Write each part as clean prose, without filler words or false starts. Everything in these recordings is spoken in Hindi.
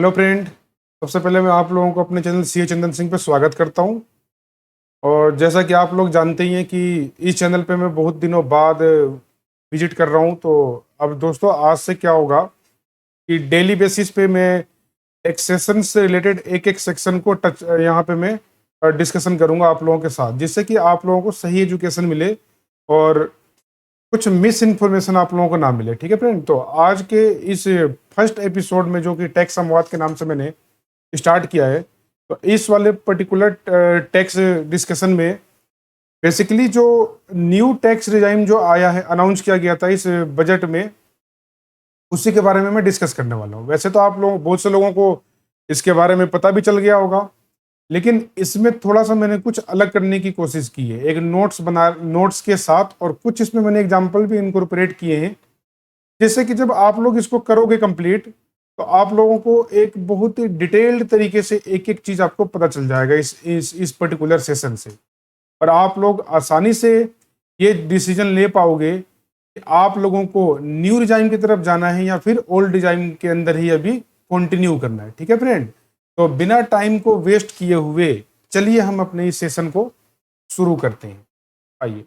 Hello friend. सबसे पहले मैं आप लोगों को अपने चैनल सी ए चंदन सिंह पे स्वागत करता हूं। और जैसा कि आप लोग जानते ही हैं कि इस चैनल पे मैं बहुत दिनों बाद विजिट कर रहा हूं, तो अब दोस्तों आज से क्या होगा कि डेली बेसिस पे मैं एक सेशन से रिलेटेड एक एक सेक्शन को टच यहाँ पे मैं डिस्कशन करूंगा आप लोगों के साथ, जिससे कि आप लोगों को सही एजुकेशन मिले और कुछ मिस इन्फॉर्मेशन आप लोगों को ना मिले। ठीक है फ्रेंड, तो आज के इस फर्स्ट एपिसोड में जो कि टैक्स संवाद के नाम से मैंने स्टार्ट किया है, तो इस वाले पर्टिकुलर टैक्स डिस्कशन में बेसिकली जो न्यू टैक्स रिजाइम जो आया है, अनाउंस किया गया था इस बजट में, उसी के बारे में मैं डिस्कस करने वाला हूँ। वैसे तो आप लोग बहुत से लोगों को इसके बारे में पता भी चल गया होगा, लेकिन इसमें थोड़ा सा मैंने कुछ अलग करने की कोशिश की है, एक नोट्स के साथ, और कुछ इसमें मैंने एग्जाम्पल भी इनकॉर्पोरेट किए हैं, जिससे कि जब आप लोग इसको करोगे कंप्लीट, तो आप लोगों को एक बहुत ही डिटेल्ड तरीके से एक एक चीज आपको पता चल जाएगा इस पर्टिकुलर सेशन से, और आप लोग आसानी से ये डिसीजन ले पाओगे कि आप लोगों को न्यू डिजाइन की तरफ जाना है या फिर ओल्ड डिजाइन के अंदर ही अभी कंटिन्यू करना है। ठीक है फ्रेंड, तो बिना टाइम को वेस्ट किए हुए चलिए हम अपने इस सेशन को शुरू करते हैं। आइए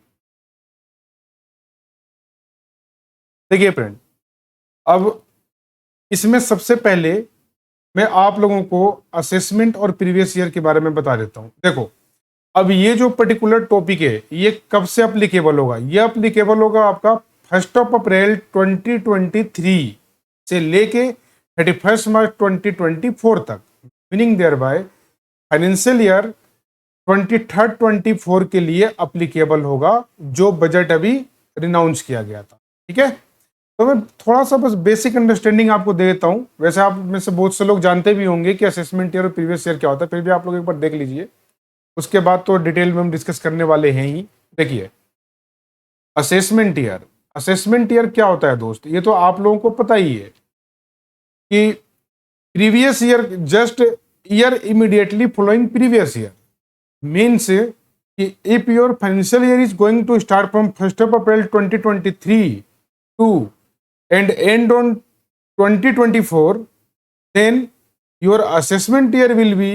देखिए फ्रेंड, अब इसमें सबसे पहले मैं आप लोगों को असेसमेंट और प्रीवियस ईयर के बारे में बता देता हूं। देखो, अब ये जो पर्टिकुलर टॉपिक है ये कब से अप्लीकेबल होगा? ये अप्लीकेबल होगा आपका 1 अप्रैल 2023 से लेके 31 मार्च 2024 तक, meaning thereby financial year 23-24 के लिए अप्लीकेबल होगा जो बजट अभी रिनाउंस किया गया था। ठीक है, तो मैं थोड़ा सा बस बेसिक अंडरस्टैंडिंग आपको दे देता हूँ। वैसे आप में से बहुत से लोग जानते भी होंगे कि असेसमेंट ईयर और प्रीवियस ईयर क्या होता है, फिर भी आप लोग एक बार देख लीजिए, उसके बाद तो डिटेल में हम डिस्कस करने वाले हैं ही। देखिए, असेसमेंट ईयर क्या होता है दोस्त, ये तो आप लोगों को पता ही है कि previous year just year immediately following previous year means कि if your financial year is going to start from 1 April 2023 to and end on 2024, then your assessment year will be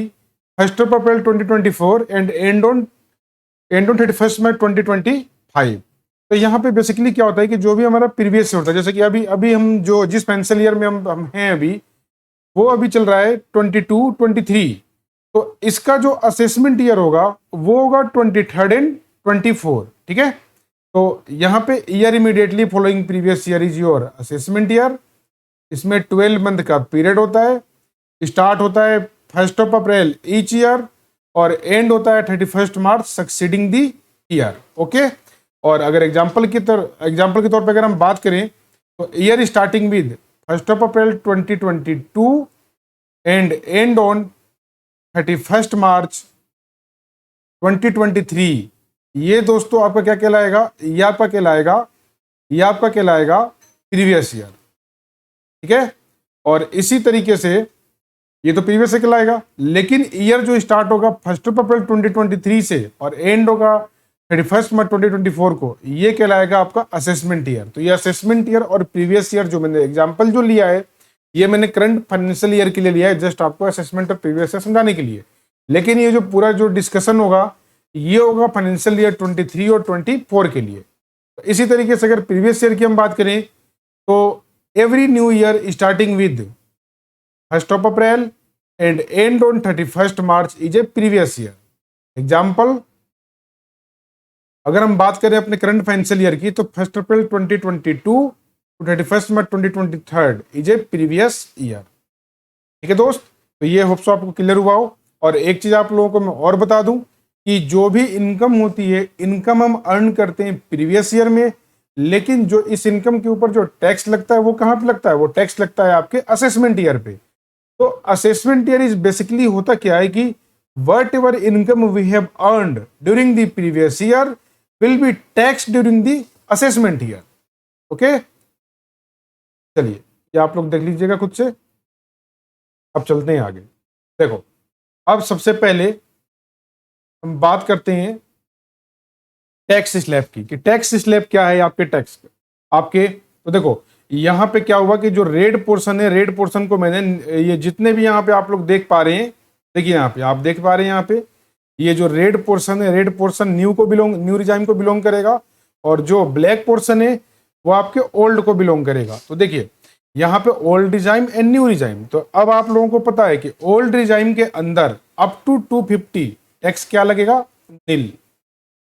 1st of April 2024 and end on 31st March 2025। तो यहाँ पे बेसिकली क्या होता है कि जो भी हमारा प्रीवियस ईयर होता है, जैसे कि अभी अभी हम जो जिस फाइनेंशियल ईयर में हम हैं अभी, वो अभी चल रहा है 22-23, तो इसका जो असेसमेंट ईयर होगा वो होगा 23rd एंड 24। ठीक है, तो यहाँ पे year immediately following previous year is your assessment year. इसमें 12 मंथ का पीरियड होता है, स्टार्ट होता है 1 अप्रैल ईच ईयर और एंड होता है 31 मार्च सक्सीडिंग दी ईयर। ओके, और अगर एग्जाम्पल के तौर पर अगर हम बात करें तो year starting with 1 April 2022 and and on 31 March 2023, ये दोस्तों आपका क्या कहलाएगा? ये आपका कहलाएगा प्रीवियस ईयर। ठीक है, और इसी तरीके से ये तो प्रीवियस ईयर कहलाएगा, लेकिन ईयर जो स्टार्ट होगा 1 अप्रैल 2023 से और एंड होगा 31 मार्च 2024 को, ये कहलाएगा आपका असेसमेंट ईयर। तो ये असेसमेंट ईयर और प्रीवियस ईयर जो मैंने एग्जाम्पल जो लिया है, ये मैंने करंट फाइनेंशियल ईयर के लिए लिया है, जस्ट आपको असेसमेंट और प्रीवियस ईयर समझाने के लिए। लेकिन ये जो पूरा जो डिस्कशन होगा ये होगा फाइनेंशियल ईयर 23 और 24 के लिए। तो इसी तरीके से अगर प्रीवियस ईयर की हम बात करें तो every new year starting with 1 April and and on 31 March is a previous year. Example, अगर हम बात करें अपने करंट फाइनेंशियल ईयर की, तो 1 April 2022 to 31 March 2023 is a previous year. ठीक है दोस्त, तो ये होप्स आपको क्लियर हुआ हो। और एक चीज आप लोगों को मैं और बता दूं कि जो भी इनकम होती है, इनकम हम अर्न करते हैं प्रीवियस ईयर में, लेकिन जो इस इनकम के ऊपर जो टैक्स लगता है वो कहां पे लगता है? वो टैक्स लगता है आपके असेसमेंट ईयर पे। तो असेसमेंट ईयर इज बेसिकली होता क्या है कि whatever income we have earned during the previous year will be tax during the assessment year. Okay, चलिए ये आप लोग देख लीजिएगा खुद से। अब चलते हैं आगे। देखो, अब सबसे पहले हम बात करते हैं टैक्स स्लैब की, कि टैक्स स्लैब क्या है आपके टैक्स आपके। तो देखो, यहाँ पे क्या हुआ कि जो रेड पोर्शन है, रेड पोर्शन को मैंने, ये जितने भी यहाँ पे आप लोग देख पा रहे हैं, देखिए यहाँ पे आप देख पा रहे हैं, यहाँ पे ये जो रेड पोर्शन है, रेड पोर्शन न्यू रिजाइम को बिलोंग करेगा, और जो ब्लैक पोर्शन है वो आपके ओल्ड को बिलोंग करेगा। तो देखिए यहाँ पे old regime and new regime. तो अब आप लोगों को पता है कि ओल्ड रिजाइम के अंदर अप टू 250 टैक्स क्या लगेगा, नील,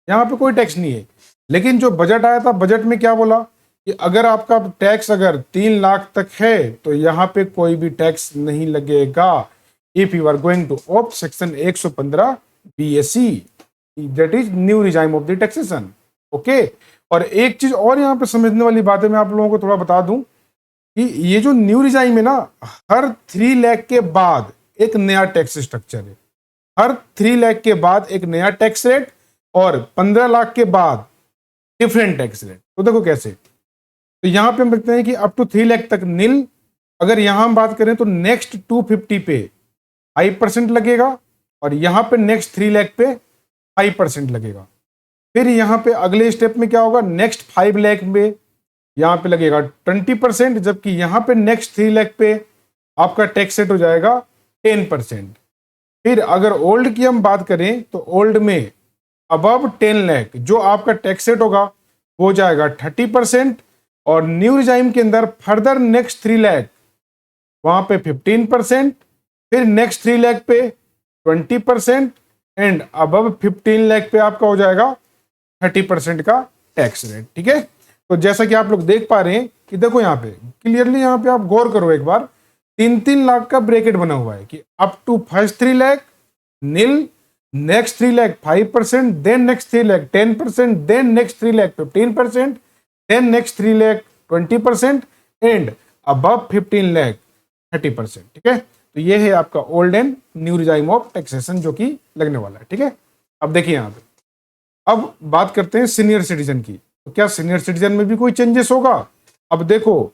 यहाँ पे कोई टैक्स नहीं है। लेकिन जो बजट आया था, बजट में क्या बोला कि अगर आपका टैक्स अगर 3 लाख तक है तो यहाँ पे कोई भी टैक्स नहीं लगेगा, if you are going to opt section 115 BSE, that is new regime of the taxation. Okay, और एक चीज और यहाँ पे समझने वाली बात है, मैं आप लोगों को थोड़ा बता दूं कि ये जो न्यू रिजाइम है ना, हर 3 लाख के बाद एक नया टैक्स स्ट्रक्चर है, हर 3 लाख के बाद एक नया टैक्स रेट, और 15 लाख के बाद डिफरेंट टैक्स रेट। तो देखो कैसे, तो यहां पे हम देखते हैं कि अप टू 3 लाख तक नील। अगर यहां हम बात करें तो नेक्स्ट 250 पे 5% लगेगा, और यहां पे नेक्स्ट 3 लाख पे 5% लगेगा। फिर यहां पे अगले स्टेप में क्या होगा, नेक्स्ट 5 लाख में यहां पे लगेगा 20%, जबकि यहां पे नेक्स्ट 3 लाख पे आपका टैक्स रेट हो जाएगा 10%। फिर अगर ओल्ड की हम बात करें तो ओल्ड में अबव 10 लाख जो आपका टैक्स रेट होगा वो हो जाएगा 30%, और न्यू रिजाइम के अंदर फर्दर नेक्स्ट 3 लाख वहां पे 15%, फिर नेक्स्ट 3 लाख पे 20%, एंड अबव 15 लाख पे आपका हो जाएगा 30% का टैक्स रेट। ठीक है, तो जैसा कि आप लोग देख पा रहे हैं कि देखो यहाँ पे क्लियरली, यहाँ पे आप गौर करो एक बार, 3-3 लाख का ब्रैकेट बना हुआ है कि up to first 3 lakh nil, next 3 lakh 5%, then next 3 lakh 10%, then next 3 lakh 15%, then next 3 lakh 20%, and above 15 lakh 30%। ठीक है, तो ये है आपका old and new regime of taxation जो कि लगने वाला है। ठीक है, अब देखिए यहाँ पे, अब बात करते हैं सीनियर सिटीजन की। तो क्या सीनियर सिटीजन में भी कोई चेंजेस होगा? अब देखो,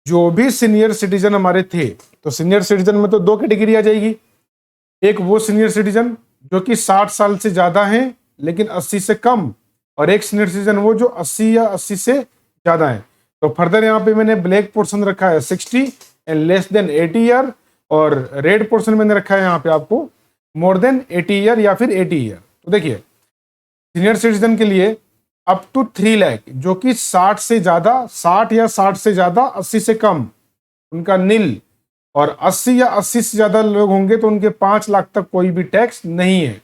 जो भी सीनियर सिटीजन हमारे थे, तो सीनियर सिटीजन में तो 2 कैटेगरी आ जाएगी। एक वो सीनियर सिटीजन जो कि 60 साल से ज्यादा हैं लेकिन 80 से कम, और एक सीनियर सिटीजन वो जो 80 या 80 से ज्यादा है। तो फर्दर यहाँ पे मैंने ब्लैक पोर्शन रखा है 60 एंड लेस देन 80 ईयर, और रेड पोर्शन मैंने रखा है यहाँ पे आपको मोर देन 80 ईयर या फिर 80 ईयर। तो देखिए सीनियर सिटीजन के लिए अप टू 3 लाख जो कि 60 से ज्यादा, 60 या 60 से ज्यादा, 80 से कम उनका नील, और 80 या 80 से ज्यादा लोग होंगे तो उनके 5 लाख तक कोई भी टैक्स नहीं है।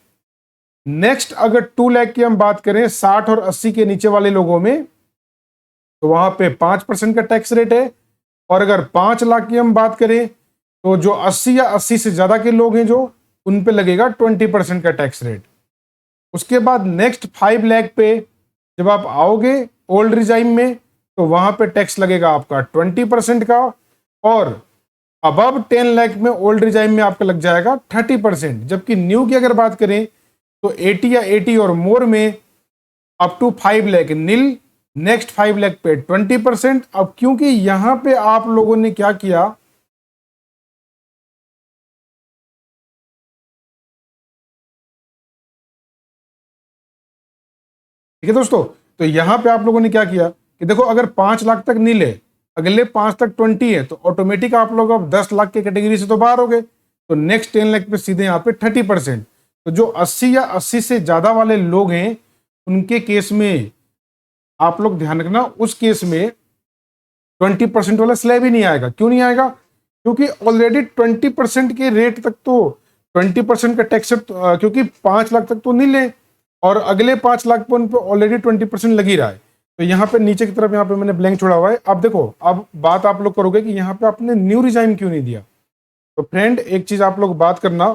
नेक्स्ट अगर 2 लाख की हम बात करें 60 और 80 के नीचे वाले लोगों में, तो वहां पे 5% का टैक्स रेट है। और अगर 5 लाख की हम बात करें तो जो 80 या 80 से ज्यादा के लोग हैं जो, उन पे लगेगा 20% का टैक्स रेट। उसके बाद नेक्स्ट 5 लाख पे जब आप आओगे ओल्ड रिजाइम में, तो वहां पे टैक्स लगेगा आपका 20% का, और अबव 10 लाख में ओल्ड रिजाइम में आपका लग जाएगा 30%। जबकि न्यू की अगर बात करें तो 80 या 80 और मोर में up to 5 lakh nil, next 5 lakh पे 20%। अब क्योंकि यहां पे आप लोगों ने क्या किया, ठीक है दोस्तों, तो यहां पे आप लोगों ने क्या किया कि देखो अगर 5 लाख तक नील है, अगले 5 तक 20 है, तो ऑटोमेटिक आप लोग अब 10 लाख के कैटेगरी से तो बाहर हो गए। तो नेक्स्ट 10 लाख पे सीधे यहाँ पे 30%। तो जो 80 या 80 से ज्यादा वाले लोग हैं उनके केस में आप लोग ध्यान रखना, उस केस में 20% वाला स्लैब ही नहीं आएगा। क्यों नहीं आएगा? क्योंकि ऑलरेडी 20% के रेट तक तो 20% का टैक्स, क्योंकि 5 लाख तक तो नील है और अगले 5 लाख पर उन पर ऑलरेडी 20% लग ही रहा है। तो यहाँ पे नीचे की तरफ यहाँ पे मैंने ब्लैंक छोड़ा हुआ है। अब देखो, अब बात आप लोग करोगे कि यहाँ पे आपने न्यू रिजाइम क्यों नहीं दिया। तो फ्रेंड एक चीज आप लोग बात करना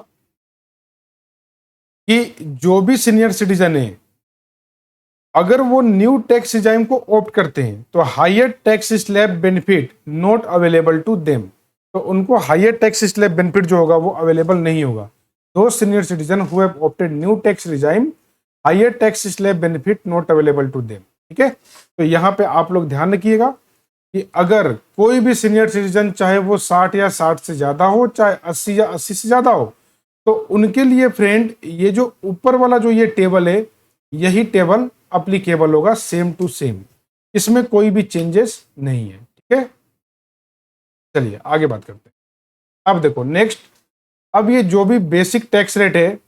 कि जो भी सीनियर सिटीजन है, अगर वो न्यू टैक्स रिजाइम को ऑप्ट करते हैं तो higher tax slab benefit not available to them, तो उनको हायर टैक्स स्लैब बेनिफिट जो होगा वो अवेलेबल नहीं होगा। दो senior citizen who have opted new tax regime, higher tax slab benefit not available to them. ठीक है, तो यहाँ पे आप लोग ध्यान रखिएगा कि अगर कोई भी सीनियर सिटीजन, चाहे वो 60 या 60 से ज्यादा हो, चाहे 80 या 80 से ज्यादा हो, तो उनके लिए फ्रेंड ये जो ऊपर वाला जो ये टेबल है, यही टेबल अप्लीकेबल होगा सेम टू सेम, इसमें कोई भी चेंजेस नहीं है। ठीक है, चलिए आगे बात करते हैं। अब देखो नेक्स्ट, अब ये जो भी बेसिक टैक्स रेट है,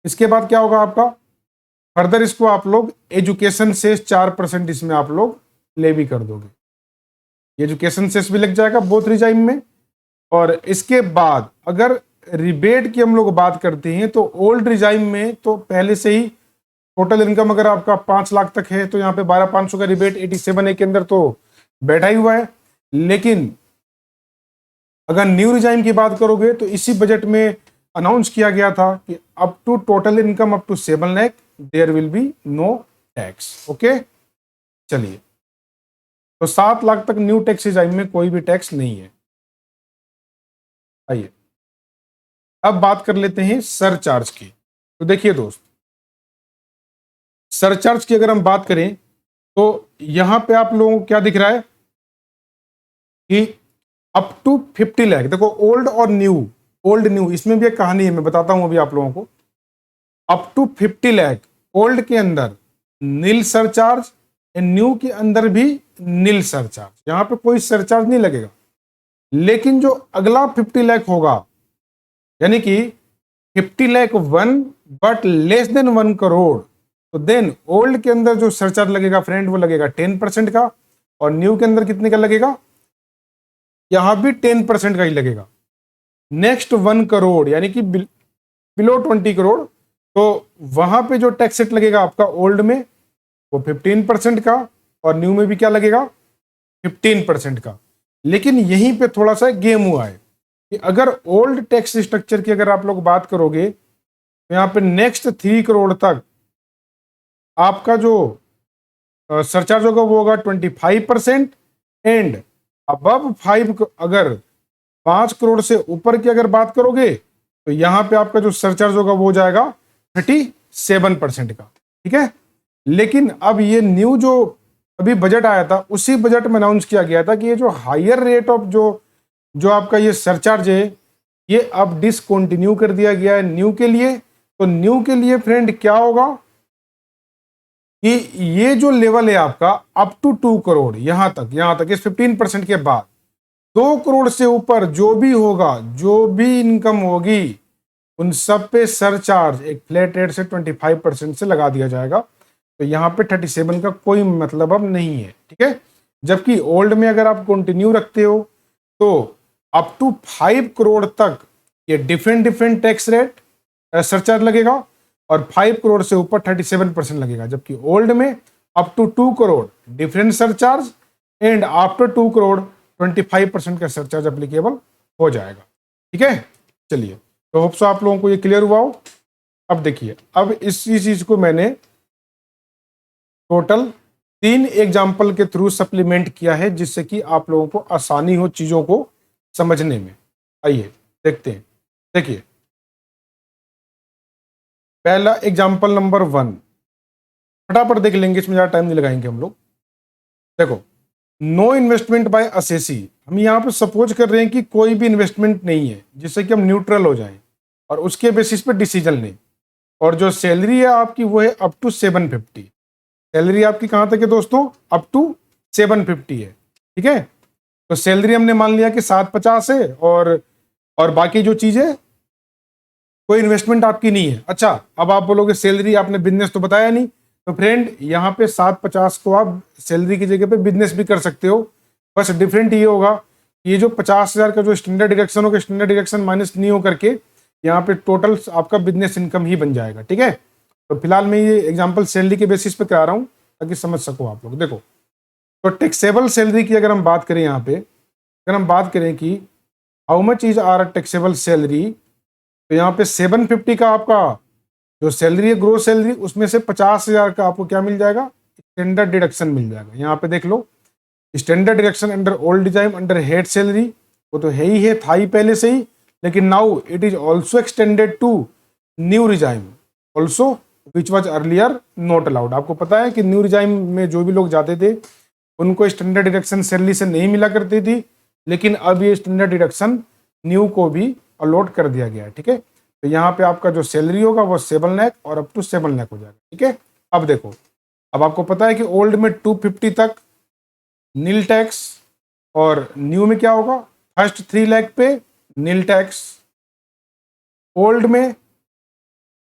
इसके बाद क्या होगा आपका, फर्दर इसको आप लोग एजुकेशन सेस 4% इसमें आप लोग ले भी कर दोगे। एजुकेशन सेस भी लग जाएगा बोथ रिजाइम में। और इसके बाद अगर रिबेट की हम लोग बात करते हैं तो ओल्ड रिजाइम में तो पहले से ही टोटल इनकम अगर आपका 5 लाख तक है तो यहाँ पे 12,500 का रिबेट 87A के अंदर तो बैठा ही हुआ है। लेकिन अगर न्यू रिजाइम की बात करोगे तो इसी बजट में अनाउंस किया गया था कि up to total income up to 7 lakh there will be no tax. Okay, चलिए, तो 7 लाख तक न्यू टैक्स रिजाइम में कोई भी टैक्स नहीं है। आइए अब बात कर लेते हैं सरचार्ज की। तो देखिए दोस्त, सरचार्ज की अगर हम बात करें तो यहां पे आप लोगों को क्या दिख रहा है कि अप टू 50 लाख, देखो ओल्ड और न्यू, ओल्ड न्यू इसमें भी एक कहानी है, मैं बताता हूं अभी आप लोगों को। अप टू 50 लाख ओल्ड के अंदर नील सरचार्ज, न्यू के अंदर भी नील सरचार्ज, यहां पे कोई सरचार्ज नहीं लगेगा। लेकिन जो अगला 50 लाख होगा, यानी कि 50 lakh 1 but less than 1 crore, तो देन ओल्ड के अंदर जो सरचार्ज लगेगा फ्रेंड वो लगेगा 10% का, और न्यू के अंदर कितने का लगेगा, यहां भी 10% का ही लगेगा। नेक्स्ट 1 करोड़ यानी कि बिलो 20 करोड़, तो वहां पे जो टैक्स रेट लगेगा आपका ओल्ड में वो 15% का, और न्यू में भी क्या लगेगा 15% का। लेकिन यहीं पे थोड़ा सा गेम हुआ है कि अगर ओल्ड टैक्स स्ट्रक्चर की अगर आप लोग बात करोगे तो यहाँ पे नेक्स्ट 3 करोड़ तक आपका जो सरचार्ज होगा वो होगा 25%, एंड अबव 5 अगर 5 करोड़ से ऊपर की अगर बात करोगे तो यहां पे आपका जो सरचार्ज होगा वो हो जाएगा 37% का। ठीक है, लेकिन अब ये न्यू जो अभी बजट आया था उसी बजट में अनाउंस किया गया था कि ये जो हायर रेट ऑफ जो आपका ये सरचार्ज है ये अब डिसकंटिन्यू कर दिया गया है न्यू के लिए। तो न्यू के लिए फ्रेंड क्या होगा कि ये जो लेवल है आपका अप टू 2 करोड़, यहां तक इस 15% के बाद 2 करोड़ से ऊपर जो भी होगा, जो भी इनकम होगी, उन सब पे सरचार्ज एक फ्लैट रेट से 25% से लगा दिया जाएगा। तो यहाँ पे 37 का कोई मतलब अब नहीं है। ठीक है, जबकि ओल्ड में अगर आप कंटिन्यू रखते हो तो अप टू 5 करोड़ तक ये डिफरेंट टैक्स रेट सरचार्ज लगेगा, और 5 करोड़ से ऊपर 37% लगेगा। जबकि ओल्ड में up to 2 crore different surcharge, and after 2 crore 25% का सरचार्ज एप्लीकेबल हो जाएगा। ठीक है, चलिए, तो होप सो आप लोगों को ये क्लियर हुआ हो। अब देखिए, अब इसी चीज को मैंने टोटल 3 एग्जाम्पल के थ्रू सप्लीमेंट किया है जिससे कि आप लोगों को आसानी हो चीजों को समझने में। आइए देखते हैं। देखिए, पहला एग्जाम्पल नंबर 1 फटाफट देख लेंगे, इसमें ज्यादा टाइम नहीं लगाएंगे हम लोग। देखो, नो इन्वेस्टमेंट बाय असेसी, हम यहाँ पे सपोज कर रहे हैं कि कोई भी इन्वेस्टमेंट नहीं है जिससे कि हम न्यूट्रल हो जाएं और उसके बेसिस पे डिसीजन लें। और जो सैलरी है आपकी वो है अप टू 750। सैलरी आपकी कहाँ तक है दोस्तों, अप टू 750 है। ठीक है, तो सैलरी हमने मान लिया कि 750 है, और बाकी जो चीजें कोई इन्वेस्टमेंट आपकी नहीं है। अच्छा, अब आप बोलोगे सैलरी आपने बिजनेस तो बताया नहीं, तो फ्रेंड यहाँ पे 750 को आप सैलरी की जगह पे बिजनेस भी कर सकते हो। बस डिफरेंट ये होगा, ये जो 50,000 का जो स्टैंडर्ड डिडक्शन होगा, स्टैंडर्ड डिडक्शन माइनस नहीं हो करके यहाँ पे टोटल आपका बिजनेस इनकम ही बन जाएगा। ठीक है, तो फिलहाल मैं ये एग्जाम्पल सैलरी के बेसिस पे करा रहा हूँ ताकि समझ सको आप लोग। देखो, तो टैक्सेबल सैलरी की अगर हम बात करें, यहाँ पे अगर हम बात करें कि how much is our taxable salary, तो यहाँ पे 750 का आपका जो सैलरी है ग्रोस सैलरी, उसमें से 50,000 का आपको क्या मिल जाएगा, स्टैंडर्ड डिडक्शन मिल जाएगा। यहाँ पे देख लो, standard deduction under old design under head salary, वो तो है ही है, था ही पहले से ही, लेकिन now it is also extended to new regime also which was earlier not allowed. आपको पता है कि न्यू रिजाइम में जो भी लोग जाते थे उनको स्टैंडर्ड डिडक्शन सैलरी से नहीं मिला करती थी, लेकिन अब ये स्टैंडर्ड डिडक्शन न्यू को भी अलॉट कर दिया गया है। ठीक है, तो यहाँ पे आपका जो सैलरी होगा वो 7 लाख और अप टू 7 लाख हो जाएगा। ठीक है, अब देखो, अब आपको पता है कि ओल्ड में 250 तक नील टैक्स, और न्यू में क्या होगा, फर्स्ट 3 लाख पे नील टैक्स, ओल्ड में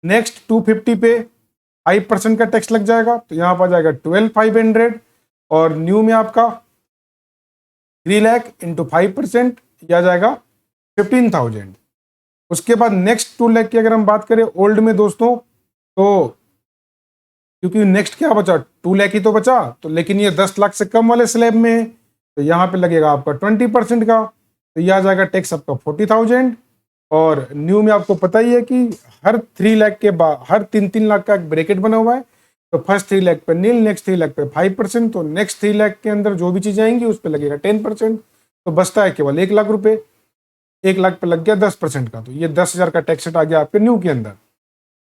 नेक्स्ट 250 पे 5% का टैक्स लग जाएगा, तो यहां पर आ जाएगा 12,500, और न्यू में आपका 3 लाख इंटू 5% यह आ जाएगा 15,000। उसके बाद नेक्स्ट 2 लाख की अगर हम बात करें ओल्ड में दोस्तों, तो क्योंकि नेक्स्ट क्या बचा, 2 लाख ही तो बचा, तो लेकिन ये 10 लाख से कम वाले स्लैब में है, तो यहाँ पे लगेगा आपका 20% का, तो यह आ जाएगा टैक्स आपका 40,000। और न्यू में आपको पता ही है कि हर 3 लाख के बाद हर 3-3 लाख का एक ब्रैकेट बना हुआ है, तो फर्स्ट 3 लाख पे नील, नेक्स्ट 3 लाख पे 5%, तो नेक्स्ट 3 लाख के अंदर जो भी चीजें आएंगी उस पर लगेगा 10%, तो बचता है केवल 1 लाख रुपए। 1 लाख पे लग गया 10% का, तो ये 10,000 का टैक्स आ गया आपके न्यू के अंदर।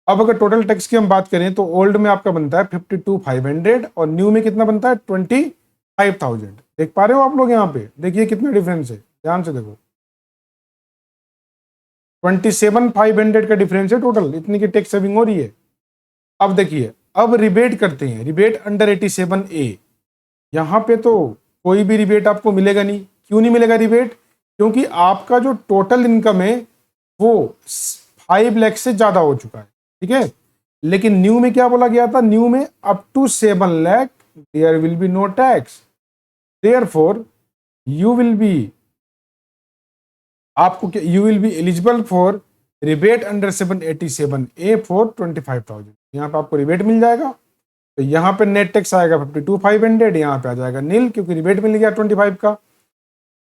अब अगर टोटल टैक्स की हम बात करें तो ओल्ड में आपका बनता है 52,500 और न्यू में कितना बनता है 25,000। देख पा रहे हो आप लोग, यहाँ पे देखिए कितना डिफरेंस है, ध्यान से देखो, 27,500 का डिफरेंस है टोटल, इतनी की टैक्स सेविंग हो रही है। अब देखिए, अब रिबेट करते हैं, रिबेट अंडर 87A। यहाँ पे तो कोई भी रिबेट आपको मिलेगा नहीं। क्यों नहीं मिलेगा रिबेट? क्योंकि आपका जो टोटल इनकम है वो 5 लाख से ज्यादा हो चुका है, ठीक है। लेकिन न्यू में क्या बोला गया था, न्यू में up to 7 lakh there will be no tax, therefore you will be, आपको you will be eligible for rebate under 787A for 25,000। यहाँ पे आपको रिबेट मिल जाएगा, तो यहाँ पे नेट टैक्स आएगा 52,500, यहाँ पे आ जाएगा नील क्योंकि रिबेट मिल गया 25 का।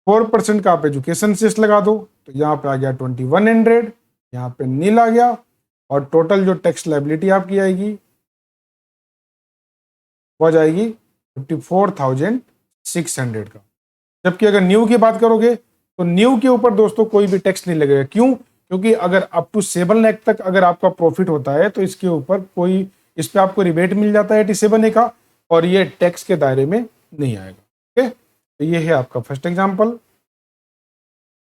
4% का आप एजुकेशन सेस लगा दो, तो यहाँ पे आ गया 2100, यहाँ पे नील आ गया, और टोटल जो टैक्स लायबिलिटी आपकी आएगी वो आ जाएगी 54,600 का। जबकि अगर न्यू की बात करोगे तो न्यू के ऊपर दोस्तों कोई भी टैक्स नहीं लगेगा। क्यों? क्योंकि अगर अप टू 7 लाख तक अगर आपका प्रॉफिट होता है तो इसके ऊपर कोई, इस पे आपको रिबेट मिल जाता है 87A का, और ये टैक्स के दायरे में नहीं आएगा। ठीक है, तो ये है आपका फर्स्ट एग्जाम्पल।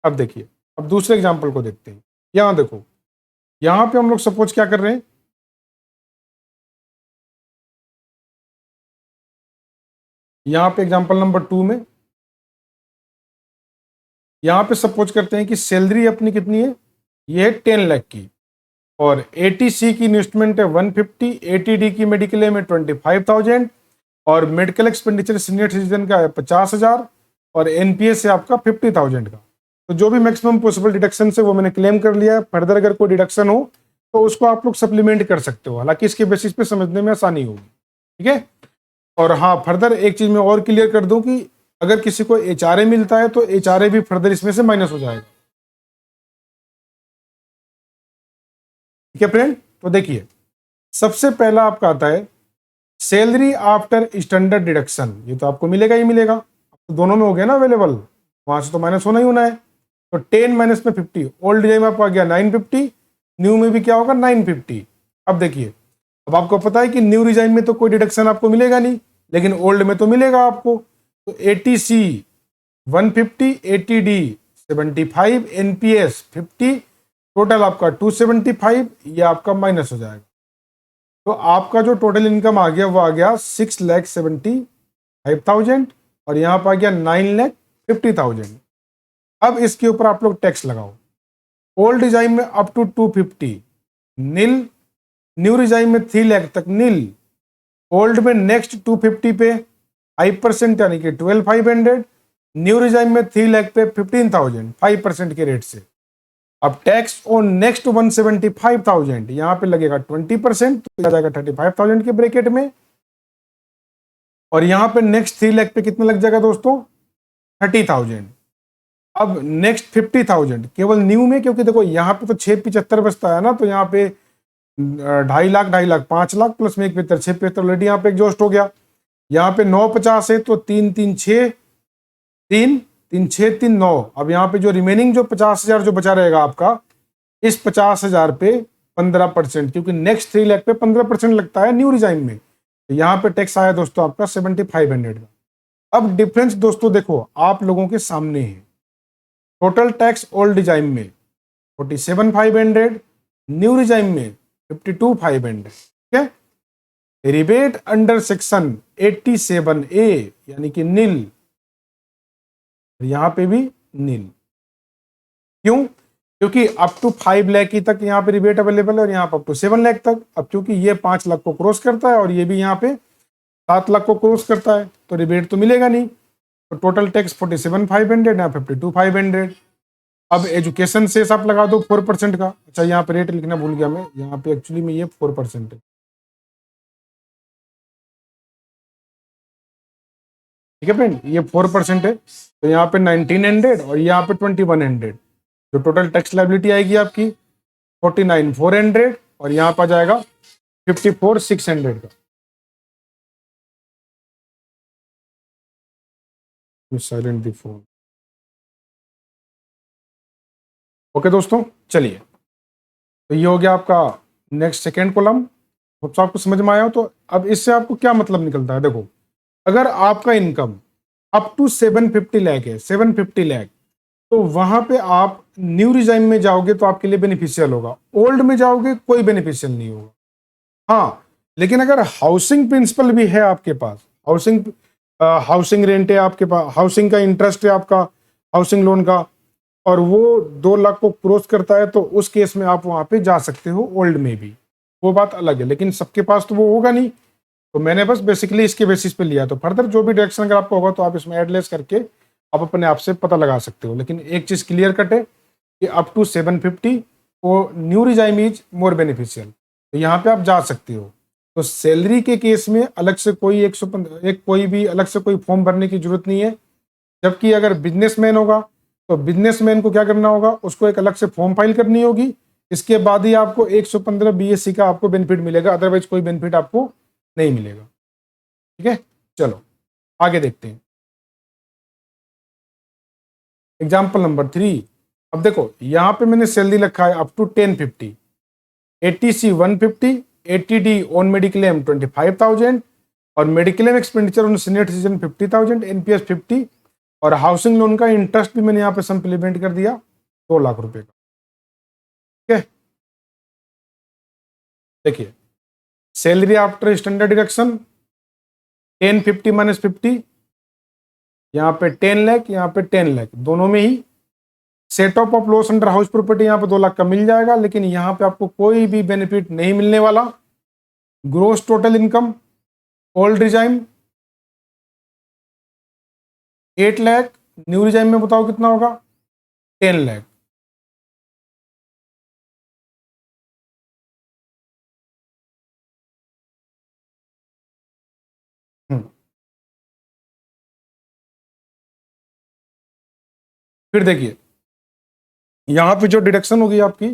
अब देखिए, अब दूसरे एग्जाम्पल को देखते हैं। यहां देखो, यहां पे हम लोग सपोज क्या कर रहे हैं, यहां पे एग्जाम्पल नंबर 2 में यहां पे सपोज करते हैं कि सैलरी अपनी कितनी है, ये है 10 लाख की, और 80C की इन्वेस्टमेंट है 150, 80D की मेडिकल है में 25,000, और मेडिकल एक्सपेंडिचर सीनियर सिटीजन का है 50,000, और एनपीएस है आपका 50,000 का। तो जो भी मैक्सिमम पॉसिबल डिडक्शन है वो मैंने क्लेम कर लिया है। फर्दर अगर कोई डिडक्शन हो तो उसको आप लोग सप्लीमेंट कर सकते हो, हालांकि इसके बेसिस पे समझने में आसानी होगी। ठीक है, और हाँ, फर्दर एक चीज मैं और क्लियर कर दूं कि अगर किसी को एचआरए मिलता है तो एचआरए भी फर्दर इसमें से माइनस हो जाएगा। ठीक है फ्रेंड, तो देखिए, सबसे पहला आपका आता है सैलरी आफ्टर स्टैंडर्ड डिडक्शन। ये तो आपको मिलेगा ही मिलेगा, तो दोनों में हो गया ना अवेलेबल, वहां से तो माइनस होना ही होना है। तो 10 माइनस में 50, ओल्ड डिजाइन में आपको आ गया 950, न्यू में भी क्या होगा 950। अब देखिए, अब आपको पता है कि न्यू डिजाइन में तो कोई डिडक्शन आपको मिलेगा नहीं, लेकिन ओल्ड में तो मिलेगा आपको। तो 80C 150, 80D 75, एनपीएस 50, टोटल आपका 275, ये आपका माइनस हो जाएगा। तो आपका जो टोटल इनकम आ गया वो आ गया 6,75,000, और यहाँ पर आ गया 9,50,000। अब इसके ऊपर आप लोग टैक्स लगाओ। ओल्ड डिजाइन में up to 250 nil, new design में 3 लाख तक नील, ओल्ड में नेक्स्ट 250 पे 5% यानी कि 12,500, न्यू डिजाइन में 3 लाख पे 15,000 5% के रेट से। अब टैक्स ऑन नेक्स्ट 175,000, यहां पे लगेगा 20%, तो आ जाएगा 35,000 के ब्रैकेट में। और यहां पे नेक्स्ट 3 लाख पे कितना लग जाएगा दोस्तों 30,000। अब नेक्स्ट 50,000 केवल न्यू में, क्योंकि देखो यहाँ पे तो 675 बचता है ना, तो यहाँ पे 2.5 लाख 5 लाख प्लस में 175, 675 ऑलरेडी यहाँ पे एग्जॉस्ट हो गया। यहाँ पे 950 है तो 3 3 6 3 3 6 3 9। अब यहाँ पे जो रिमेनिंग जो 50,000 जो बचा रहेगा आपका, इस 50,000 पे 15%, क्योंकि नेक्स्ट 3 लाख पे 15% लगता है न्यू डिजाइन में, तो यहाँ पे टैक्स आया दोस्तों आपका 7,500 का। अब डिफरेंस दोस्तों देखो आप लोगों के सामने है। टोटल टैक्स ओल्ड डिजाइन में 47,500, न्यू डिजाइन में 52,500। ठीक है, रिबेट अंडर सेक्शन 87A यानी कि नील और यहाँ पे भी नील। क्यों? क्योंकि अप टू 5 लाख की तक यहाँ पे रिबेट अवेलेबल है और यहाँ पे अप टू 7 लाख तक। अब क्योंकि ये 5 लाख को क्रॉस करता है और ये भी यहाँ पे 7 लाख को क्रॉस करता है तो रिबेट तो मिलेगा नहीं। तो टोटल टैक्स 47,500 या 52,500। अब एजुकेशन से आप लगा दो 4% का। अच्छा, यहाँ पे रेट लिखना भूल गया मैं, यहाँ पे एक्चुअली में ये 4% है। ठीक है फ्रेंड, ये 4% है तो यहाँ पे 1900 और यहाँ पे 2100। जो टोटल टैक्स लाइबिलिटी आएगी आपकी 49,400 और यहाँ पर जाएगा 54,600 का। Silent the phone. ओके दोस्तों, चलिए, तो ये हो गया आपका नेक्स्ट सेकेंड कॉलम। होप्स आपको समझ में आया हो। तो अब इससे आपको क्या मतलब निकलता है, देखो, अगर आपका इनकम अप टू 750 लाख है, 750 लाख, तो वहां पे आप न्यू रिजाइम में जाओगे तो आपके लिए बेनिफिशियल होगा, ओल्ड में जाओगे कोई बेनिफिशियल नहीं होगा। हाँ, लेकिन अगर हाउसिंग प्रिंसिपल भी है आपके पास, हाउसिंग रेंट है आपके पास, हाउसिंग का इंटरेस्ट है आपका, हाउसिंग लोन का, और वो 2 लाख को क्रॉस करता है तो उस केस में आप वहां पे जा सकते हो ओल्ड में भी, वो बात अलग है। लेकिन सबके पास तो वो होगा नहीं, तो मैंने बस बेसिकली इसके बेसिस पे लिया। तो फर्दर जो भी डायरेक्शन अगर आपको होगा तो आप इसमें एडलेस करके आप अपने आप से पता लगा सकते हो। लेकिन एक चीज क्लियर कट है कि अप टू 750 वो new regime is more beneficial, तो यहाँ पे आप जा सकते हो। तो सैलरी के केस में अलग से कोई 115 कोई भी अलग से कोई फॉर्म भरने की जरूरत नहीं है। जबकि अगर बिजनेसमैन होगा तो बिजनेसमैन को क्या करना होगा, उसको एक अलग से फॉर्म फाइल करनी होगी। इसके बाद ही आपको 115 बीएससी का आपको बेनिफिट मिलेगा, अदरवाइज कोई बेनिफिट आपको नहीं मिलेगा। ठीक है, चलो आगे देखते हैं। Example number 3। अब देखो, यहां पे मैंने सैलरी रखा है up to 1050, eighty C 150, eighty D on mediclaim 25,000 और mediclaim expenditure on senior citizen 50,000, NPS 50 और हाउसिंग लोन का इंटरेस्ट भी मैंने यहाँ पे सप्लीमेंट कर दिया 2 लाख रुपए का। ठीक है, देखिए, salary after standard deduction 1050 minus 50, यहाँ पे 10 लाख, यहाँ पे 10 लाख, दोनों में ही set off loss under house property यहाँ पे 2 लाख का मिल जाएगा। लेकिन यहाँ पे आपको कोई भी बेनिफिट नहीं मिलने वाला। Gross total income old regime 8 lakh, new regime में बताओ कितना होगा, 10 लाख। फिर देखिए, यहाँ पे जो डिडक्शन होगी आपकी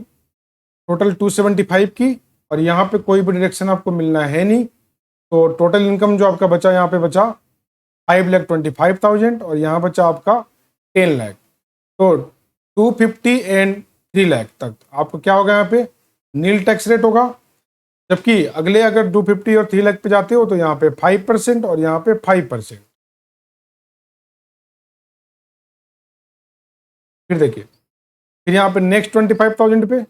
टोटल 275 की, और यहाँ पे कोई भी डिडक्शन आपको मिलना है नहीं। तो टोटल इनकम जो आपका बचा, यहाँ पे बचा 5,25,000 और यहाँ बचा आपका 10 लाख। तो 250 एंड 3 लाख तक आपको क्या होगा, यहाँ पे नील टैक्स रेट होगा। जबकि अगले अगर 250 और 3 लाख पे जाते हो तो यहाँ पे 5% और यहाँ पे 5%। फिर देखिए, फिर यहाँ पे नेक्स्ट 25,000 पे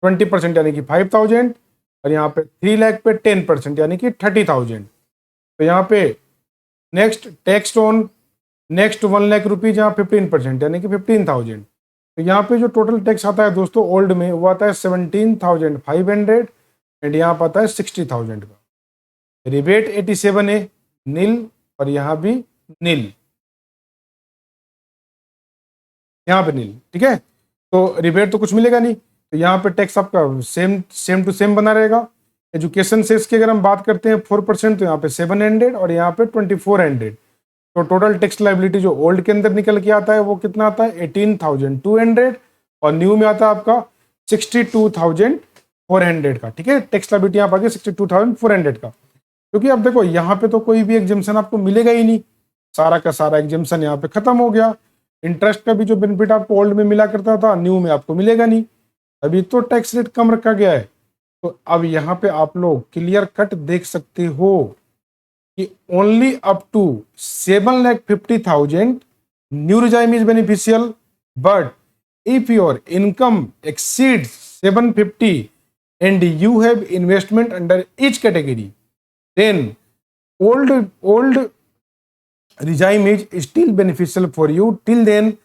20% यानी कि 5,000 और यहाँ पे 3 लाख पे 10% यानी कि 30,000। तो यहाँ पे next tax on next 1 lakh rupees यहाँ 15% यानी कि 15,000। तो यहाँ पे जो टोटल टैक्स आता है दोस्तों ओल्ड में, वो आता है 17,500 एंड यहाँ पर आता है 60,000 का। रिबेट 87 है, नील, और यहाँ भी नील, यहाँ पे नील। ठीक है, तो रिबेट तो कुछ मिलेगा नहीं, तो यहाँ पे टैक्स आपका सेम टू सेम बना रहेगा। एजुकेशन सेस की अगर हम बात करते हैं 4%, तो यहाँ पे 700 और यहाँ पे 2400। तो टोटल टैक्स लाइबिलिटी जो ओल्ड के अंदर निकल के आता है वो कितना आता है, 18,200 और न्यू में आता है आपका 62,400 का। ठीक है, टैक्स लाइबिलिटी यहाँ पर आ गया 62,400 का। क्योंकि अब देखो, यहाँ पे तो कोई भी एग्जेम्पशन आपको मिलेगा ही नहीं, सारा का सारा एग्जेम्पशन यहाँ पे खत्म हो गया। इंटरेस्ट का भी जो बेनिफिट आपको ओल्ड में मिला करता था, न्यू में आपको मिलेगा नहीं। अभी तो टैक्स रेट कम रखा गया है। तो अब यहाँ पे आप लोग क्लियर कट देख सकते हो कि only up to 7,50,000 new regime is beneficial, but if your income exceeds 750 and you have investment under each category, then old regime is still beneficial for you till then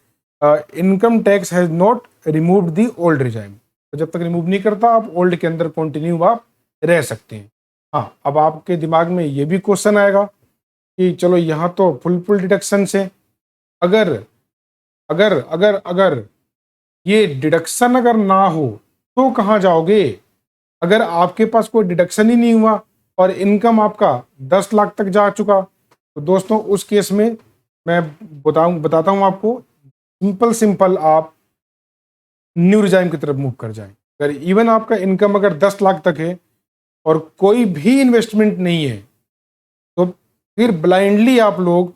income tax has not removed the old regime। तो जब तक रिमूव नहीं करता आप ओल्ड के अंदर कंटिन्यू आप रह सकते हैं। हाँ, अब आपके दिमाग में ये भी क्वेश्चन आएगा कि चलो यहाँ तो फुल डिडक्शन से, अगर अगर अगर अगर ये डिडक्शन अगर ना हो तो कहाँ जाओगे? अगर आपके पास कोई डिडक्शन ही नहीं हुआ और इनकम आपका 10 लाख तक जा चुका, तो दोस्तों उस केस में मैं बताता हूँ आपको, सिंपल आप न्यू रिजाइम की तरफ मूव कर जाएं। अगर इवन आपका इनकम अगर 10 लाख तक है और कोई भी इन्वेस्टमेंट नहीं है, तो फिर ब्लाइंडली आप लोग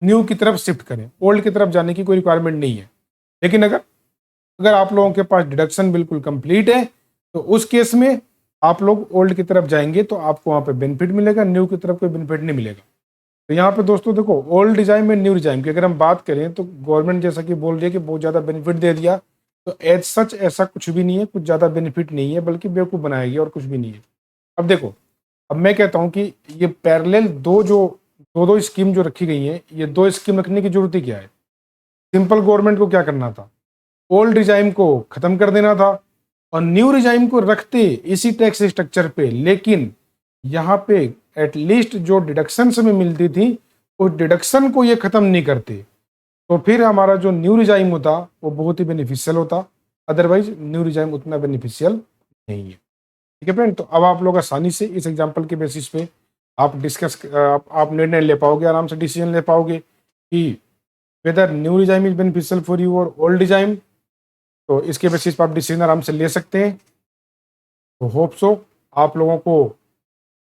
न्यू की तरफ शिफ्ट करें, ओल्ड की तरफ जाने की कोई रिक्वायरमेंट नहीं है। लेकिन अगर आप लोगों के पास डिडक्शन बिल्कुल कंप्लीट है, तो उस केस में आप लोग ओल्ड की तरफ जाएंगे तो आपको वहाँ पे बेनिफिट मिलेगा, न्यू की तरफ कोई बेनिफिट नहीं मिलेगा। तो यहाँ पे दोस्तों देखो, ओल्ड रिजाइम में न्यू रिजाइम की अगर हम बात करें तो गवर्नमेंट जैसा कि बोल रही है कि बहुत ज़्यादा बेनिफिट दे दिया, तो एज सच ऐसा कुछ भी नहीं है, कुछ ज़्यादा बेनिफिट नहीं है, बल्कि बेवकूफ़ बनाएगी और कुछ भी नहीं है। अब देखो, अब मैं कहता हूँ कि ये पैरेलल दो स्कीम जो रखी गई है, ये 2 स्कीम रखने की जरूरत ही क्या है? सिंपल गवर्नमेंट को क्या करना था? ओल्ड रिजाइम को खत्म कर देना था और न्यू रिजाइम को रखते इसी टैक्स स्ट्रक्चर पे, लेकिन यहाँ पे एटलीस्ट जो डिडक्शंस में मिलती थी उस डिडक्शन को ये खत्म नहीं करते, तो फिर हमारा जो न्यू रिजाइम होता वो बहुत ही बेनिफिशियल होता। अदरवाइज न्यू रिजाइम उतना बेनिफिशियल नहीं है। ठीक है फ्रेंड, तो अब आप लोग आसानी से इस एग्जाम्पल के बेसिस पे आप आप निर्णय ले पाओगे, आराम से डिसीजन ले पाओगे कि whether new regime is beneficial for you और ओल्ड रिजाइम। तो इसके बेसिस पर आप डिसीजन आराम से ले सकते हैं। तो होप सो आप लोगों को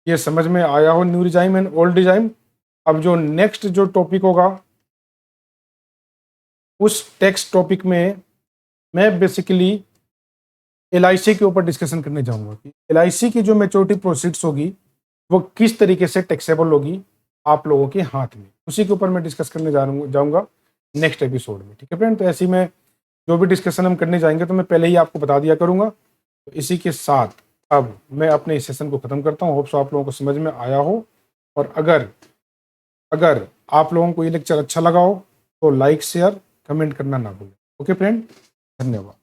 ये समझ में आया हो new regime and old regime. अब जो नेक्स्ट जो टॉपिक होगा, उस टेक्स्ट टॉपिक में मैं बेसिकली LIC के ऊपर डिस्कशन करने जाऊंगा कि LIC की जो मैच्योरिटी प्रोसीड्स होगी वो किस तरीके से टैक्सेबल होगी आप लोगों के हाथ में, उसी के ऊपर मैं डिस्कस करने जाऊंगा नेक्स्ट एपिसोड में। ठीक है फ्रेंड, तो ऐसे में जो भी डिस्कशन हम करने जाएंगे तो मैं पहले ही आपको बता दिया करूंगा। तो इसी के साथ अब मैं अपने इस सेशन को ख़त्म करता हूँ। होप सो आप लोगों को समझ में आया हो, और अगर आप लोगों को ये लेक्चर अच्छा लगा हो तो लाइक शेयर कमेंट करना ना भूलें। ओके फ्रेंड, धन्यवाद।